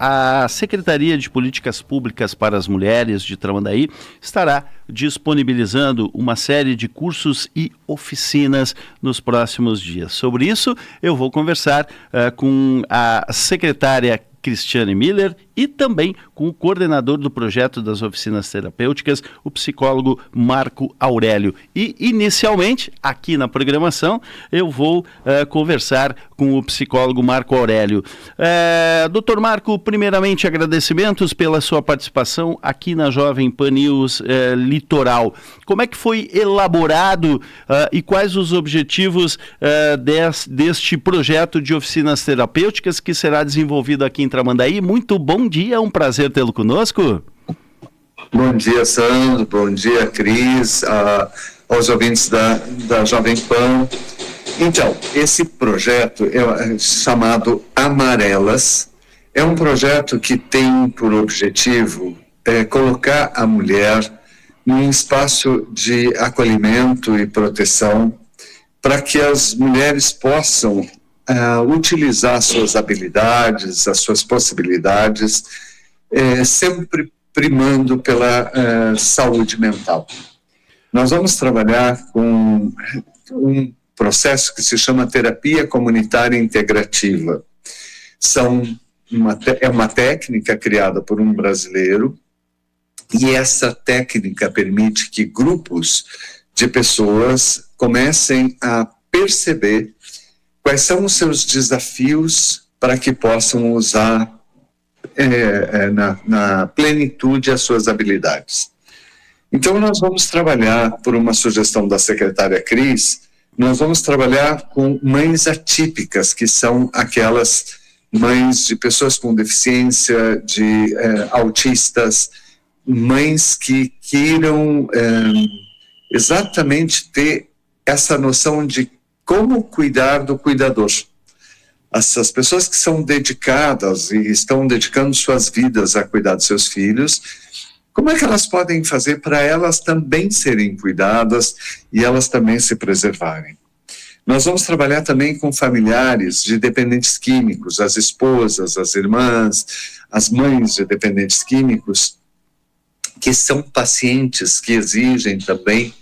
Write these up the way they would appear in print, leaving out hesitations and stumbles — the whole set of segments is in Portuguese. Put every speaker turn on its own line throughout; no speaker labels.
a Secretaria de Políticas Públicas para as Mulheres de Tramandaí estará disponibilizando uma série de cursos e oficinas nos próximos dias. Sobre isso, eu vou conversar com a secretária Cristiane Miller e também com o coordenador do projeto das oficinas terapêuticas, o psicólogo Marco Aurélio. E, inicialmente, aqui na programação, eu vou conversar com o psicólogo Marco Aurélio. Doutor Marco, primeiramente, agradecimentos pela sua participação aqui na Jovem Pan News Litoral. Como é que foi elaborado e quais os objetivos deste projeto de oficinas terapêuticas que será desenvolvido aqui em Tramandaí? Muito bom dia, é um prazer tê-lo conosco.
Bom dia, Sandro, bom dia, Cris, aos ouvintes da Jovem Pan. Então, esse projeto é chamado Amarelas, é um projeto que tem por objetivo colocar a mulher num espaço de acolhimento e proteção para que as mulheres possam utilizar suas habilidades, as suas possibilidades, sempre primando pela saúde mental. Nós vamos trabalhar com um processo que se chama terapia comunitária integrativa. É uma técnica criada por um brasileiro e essa técnica permite que grupos de pessoas comecem a perceber quais são os seus desafios para que possam usar na plenitude as suas habilidades. Então, nós vamos trabalhar, por uma sugestão da secretária Cris, nós vamos trabalhar com mães atípicas, que são aquelas mães de pessoas com deficiência, de autistas, mães que queiram exatamente ter essa noção de como cuidar do cuidador. Essas pessoas que são dedicadas e estão dedicando suas vidas a cuidar dos seus filhos, como é que elas podem fazer para elas também serem cuidadas e elas também se preservarem? Nós vamos trabalhar também com familiares de dependentes químicos, as esposas, as irmãs, as mães de dependentes químicos, que são pacientes que exigem também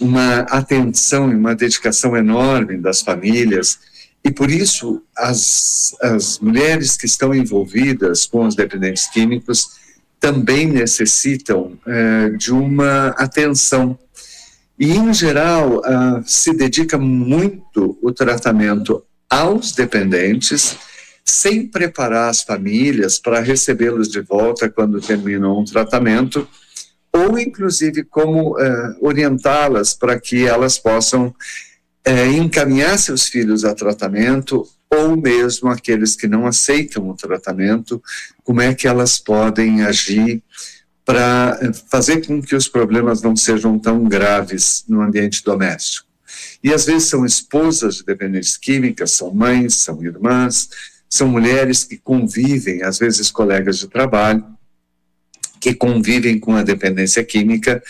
uma atenção e uma dedicação enorme das famílias, e por isso as mulheres que estão envolvidas com os dependentes químicos também necessitam de uma atenção. E, em geral, se dedica muito o tratamento aos dependentes, sem preparar as famílias para recebê-los de volta quando terminam um tratamento, ou inclusive como orientá-las para que elas possam encaminhar seus filhos a tratamento, ou mesmo aqueles que não aceitam o tratamento, como é que elas podem agir para fazer com que os problemas não sejam tão graves no ambiente doméstico. E às vezes são esposas de dependentes químicas, são mães, são irmãs, são mulheres que convivem, às vezes colegas de trabalho, que convivem com a dependência química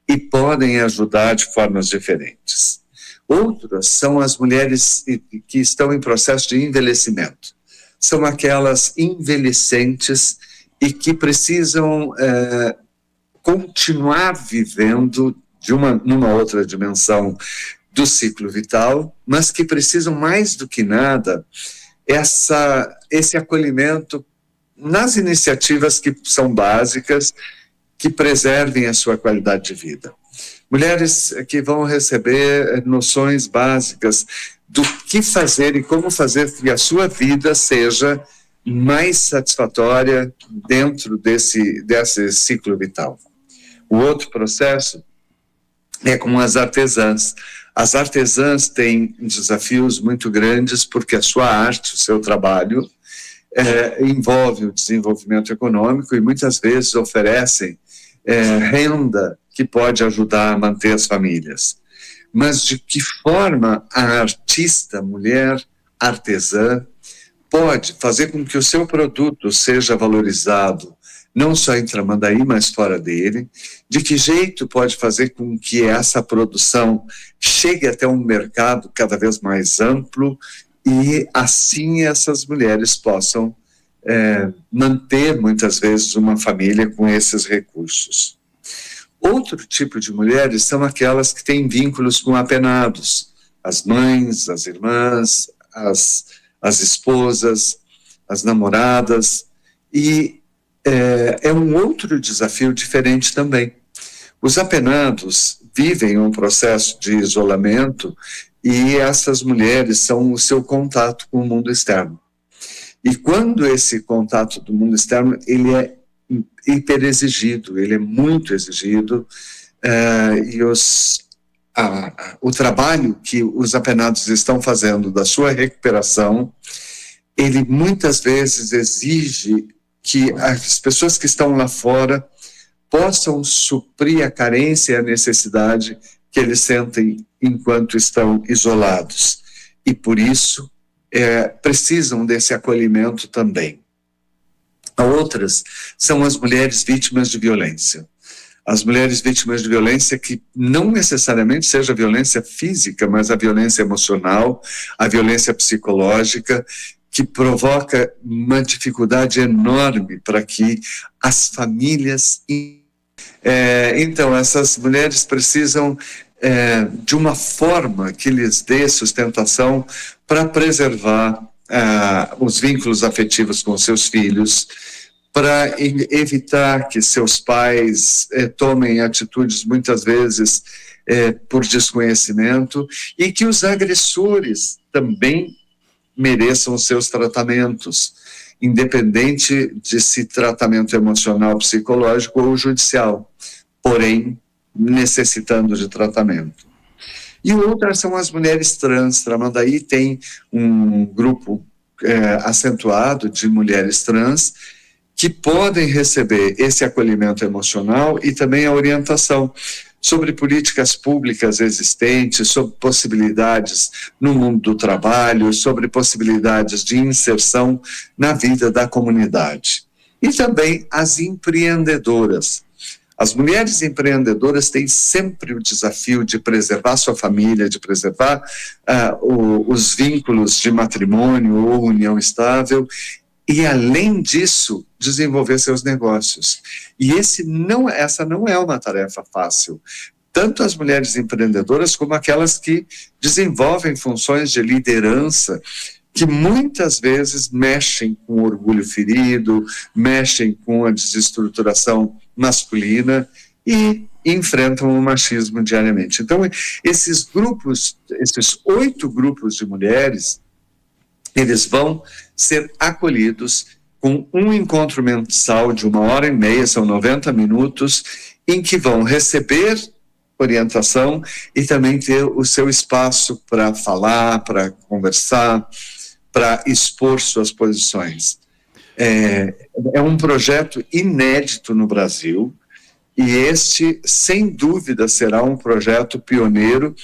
e podem ajudar de formas diferentes. Outras são as mulheres que estão em processo de envelhecimento. São aquelas envelhecentes e que precisam continuar vivendo numa outra dimensão do ciclo vital, mas que precisam mais do que nada esse acolhimento nas iniciativas que são básicas, que preservem a sua qualidade de vida. Mulheres que vão receber noções básicas do que fazer e como fazer que a sua vida seja mais satisfatória dentro desse ciclo vital. O outro processo é com as artesãs. As artesãs têm desafios muito grandes porque a sua arte, o seu trabalho, envolve o desenvolvimento econômico e muitas vezes oferecem renda que pode ajudar a manter as famílias. Mas de que forma a artista, mulher, artesã, pode fazer com que o seu produto seja valorizado, não só em Tramandaí, mas fora dele? De que jeito pode fazer com que essa produção chegue até um mercado cada vez mais amplo e assim essas mulheres possam manter muitas vezes uma família com esses recursos. Outro tipo de mulheres são aquelas que têm vínculos com apenados, as mães, as irmãs, as esposas, as namoradas, e é um outro desafio diferente também. Os apenados vivem um processo de isolamento e essas mulheres são o seu contato com o mundo externo. E quando esse contato do mundo externo, ele é hiperexigido, ele é muito exigido, e o trabalho que os apenados estão fazendo da sua recuperação, ele muitas vezes exige que as pessoas que estão lá fora possam suprir a carência e a necessidade que eles sentem enquanto estão isolados. E por isso, precisam desse acolhimento também. Outras são as mulheres vítimas de violência. As mulheres vítimas de violência que não necessariamente seja a violência física, mas a violência emocional, a violência psicológica, que provoca uma dificuldade enorme para que as famílias... Então, essas mulheres precisam de uma forma que lhes dê sustentação para preservar os vínculos afetivos com seus filhos, para evitar que seus pais tomem atitudes muitas vezes por desconhecimento, e que os agressores também mereçam os seus tratamentos, independente de se tratamento emocional, psicológico ou judicial, porém necessitando de tratamento. E outras são as mulheres trans. Tramandaí tem um grupo acentuado de mulheres trans que podem receber esse acolhimento emocional e também a orientação sobre políticas públicas existentes, sobre possibilidades no mundo do trabalho, sobre possibilidades de inserção na vida da comunidade. E também as empreendedoras. As mulheres empreendedoras têm sempre o desafio de preservar sua família, de preservar os vínculos de matrimônio ou união estável, e, além disso, desenvolver seus negócios. E essa não é uma tarefa fácil. Tanto as mulheres empreendedoras como aquelas que desenvolvem funções de liderança, que muitas vezes mexem com o orgulho ferido, mexem com a desestruturação masculina e enfrentam o machismo diariamente. Então, esses 8 grupos de mulheres, eles vão ser acolhidos com um encontro mensal de 1h30, são 90 minutos, em que vão receber orientação e também ter o seu espaço para falar, para conversar, para expor suas posições. É um projeto inédito no Brasil, e este, sem dúvida, será um projeto pioneiro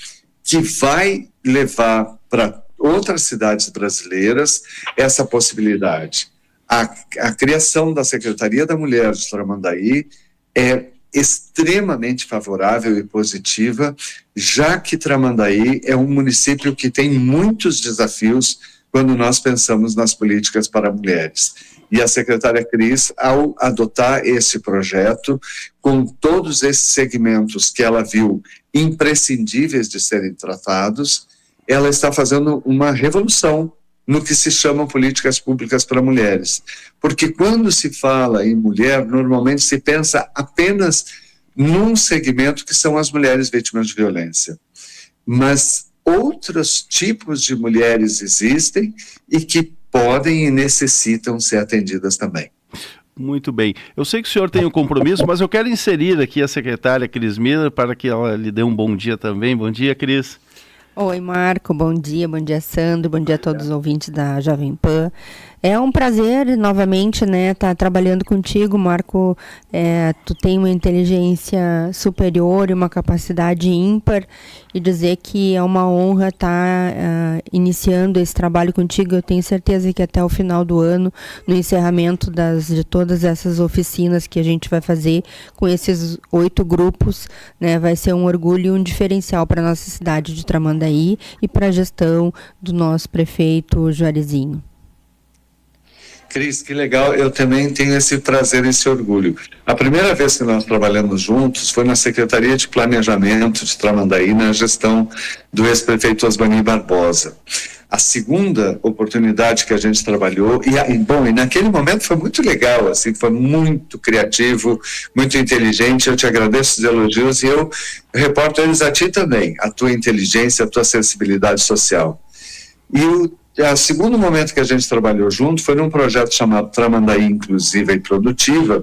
que vai levar para outras cidades brasileiras essa possibilidade. A criação da Secretaria da Mulher de Tramandaí é extremamente favorável e positiva, já que Tramandaí é um município que tem muitos desafios quando nós pensamos nas políticas para mulheres. E a secretária Cris, ao adotar esse projeto, com todos esses segmentos que ela viu imprescindíveis de serem tratados, ela está fazendo uma revolução no que se chama políticas públicas para mulheres. Porque quando se fala em mulher, normalmente se pensa apenas num segmento que são as mulheres vítimas de violência. Mas outros tipos de mulheres existem e que podem e necessitam ser atendidas também.
Muito bem. Eu sei que o senhor tem um compromisso, mas eu quero inserir aqui a secretária Cris Miller para que ela lhe dê um bom dia também. Bom dia, Cris.
Oi, Marco, bom dia, Sandro, bom dia a todos os ouvintes da Jovem Pan. É um prazer, novamente, né, estar trabalhando contigo, Marco. Tu tem uma inteligência superior e uma capacidade ímpar, e dizer que é uma honra estar iniciando esse trabalho contigo. Eu tenho certeza que até o final do ano, no encerramento de todas essas oficinas que a gente vai fazer com esses 8 grupos, né, vai ser um orgulho e um diferencial para a nossa cidade de Tramandaí e para a gestão do nosso prefeito Juarizinho.
Cris, que legal, eu também tenho esse prazer, esse orgulho. A primeira vez que nós trabalhamos juntos foi na Secretaria de Planejamento de Tramandaí, na gestão do ex-prefeito Osmani Barbosa. A segunda oportunidade que a gente trabalhou, e naquele momento foi muito legal, assim, foi muito criativo, muito inteligente, eu te agradeço os elogios e eu reporto eles a ti também, a tua inteligência, a tua sensibilidade social. E o segundo momento que a gente trabalhou junto foi num projeto chamado Tramandaí Inclusiva e Produtiva,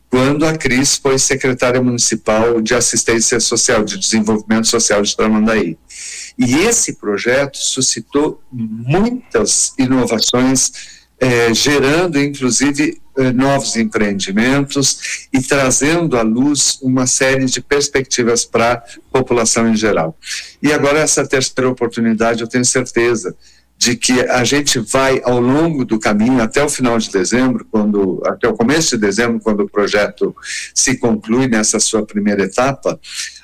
quando a Cris foi secretária municipal de assistência social, de desenvolvimento social de Tramandaí. E esse projeto suscitou muitas inovações, gerando inclusive novos empreendimentos e trazendo à luz uma série de perspectivas para a população em geral. E agora essa terceira oportunidade, eu tenho certeza de que a gente vai ao longo do caminho até o final de dezembro, até o começo de dezembro, quando o projeto se conclui nessa sua primeira etapa,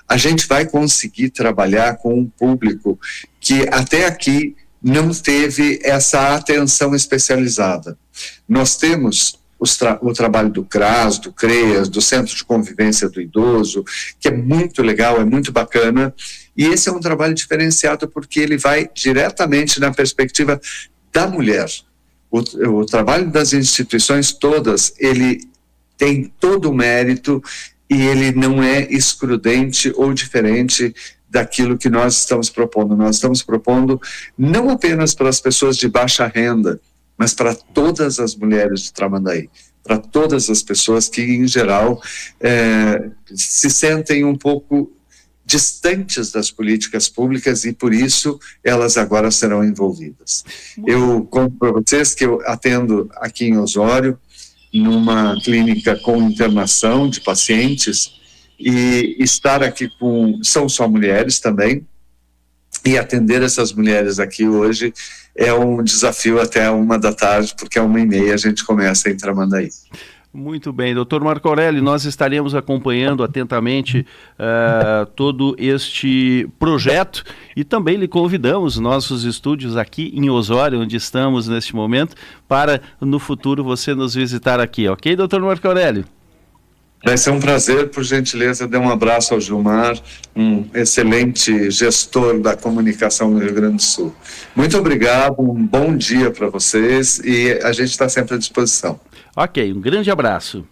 a gente vai conseguir trabalhar com um público que até aqui não teve essa atenção especializada. Nós temos o trabalho do CRAS, do CREAS, do Centro de Convivência do Idoso, que é muito legal, é muito bacana, e esse é um trabalho diferenciado porque ele vai diretamente na perspectiva da mulher. O trabalho das instituições todas, ele tem todo o mérito e ele não é excludente ou diferente daquilo que nós estamos propondo. Nós estamos propondo não apenas para as pessoas de baixa renda, mas para todas as mulheres de Tramandaí, para todas as pessoas que, em geral, se sentem um pouco distantes das políticas públicas e, por isso, elas agora serão envolvidas. Eu conto para vocês que eu atendo aqui em Osório, numa clínica com internação de pacientes, e estar aqui são só mulheres também, e atender essas mulheres aqui hoje é um desafio até 13h, porque 13h30 a gente começa em Tramandaí.
Muito bem, doutor Marco Aurélio, nós estaremos acompanhando atentamente todo este projeto e também lhe convidamos nossos estúdios aqui em Osório, onde estamos neste momento, para no futuro você nos visitar aqui, ok, doutor Marco Aurélio?
Vai ser um prazer, por gentileza, dê um abraço ao Gilmar, um excelente gestor da comunicação no Rio Grande do Sul. Muito obrigado, um bom dia para vocês e a gente está sempre à disposição.
Ok, um grande abraço.